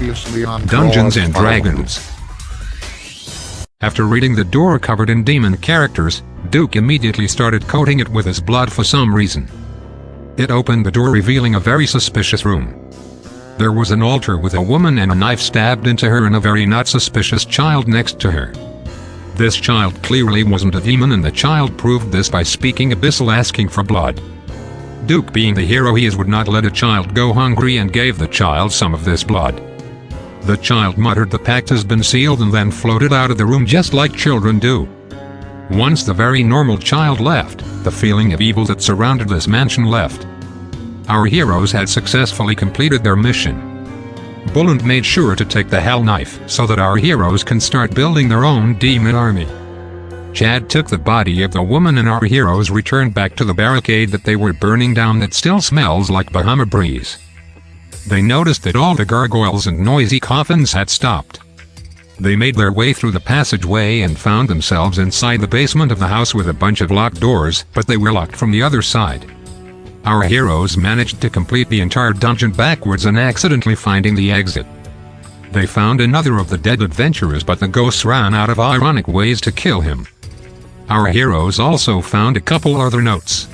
Previously on Dungeons and Dragons. After reading the door covered in demon characters, Duke immediately started coating it with his blood for some reason. It opened the door, revealing a very suspicious room. There was an altar with a woman and a knife stabbed into her and a very not suspicious child next to her. This child clearly wasn't a demon, and the child proved this by speaking abyssal, asking for blood. Duke, being the hero he is, would not let a child go hungry and gave the child some of this blood. The child muttered, "The pact has been sealed," and then floated out of the room just like children do. Once the very normal child left, the feeling of evil that surrounded this mansion left. Our heroes had successfully completed their mission. Bullen made sure to take the Hell Knife so that our heroes can start building their own demon army. Chad took the body of the woman, and our heroes returned back to the barricade that they were burning down that still smells like Bahama Breeze. They noticed that all the gargoyles and noisy coffins had stopped. They made their way through the passageway and found themselves inside the basement of the house with a bunch of locked doors, but they were locked from the other side. Our heroes managed to complete the entire dungeon backwards and accidentally finding the exit. They found another of the dead adventurers, but the ghosts ran out of ironic ways to kill him. Our heroes also found a couple other notes.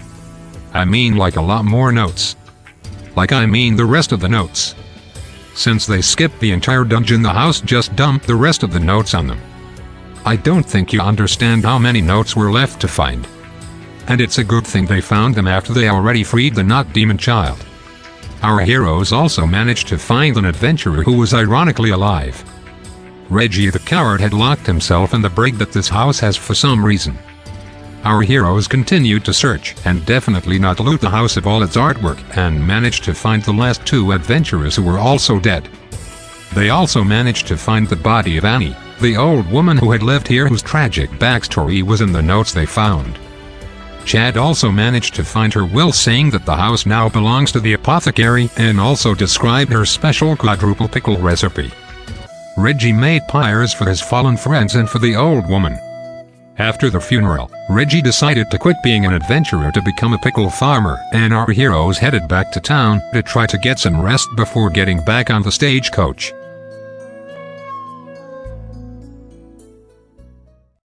I mean, like a lot more notes. I mean the rest of the notes. Since they skipped the entire dungeon, the house just dumped the rest of the notes on them. I don't think you understand how many notes were left to find. And it's a good thing they found them after they already freed the not demon child. Our heroes also managed to find an adventurer who was ironically alive. Reggie the coward had locked himself in the brig that this house has for some reason. Our heroes continued to search, and definitely not loot the house of all its artwork, and managed to find the last two adventurers who were also dead. They also managed to find the body of Annie, the old woman who had lived here, whose tragic backstory was in the notes they found. Chad also managed to find her will, saying that the house now belongs to the apothecary, and also described her special quadruple pickle recipe. Reggie made pyres for his fallen friends and for the old woman. After the funeral, Reggie decided to quit being an adventurer to become a pickle farmer, and our heroes headed back to town to try to get some rest before getting back on the stagecoach.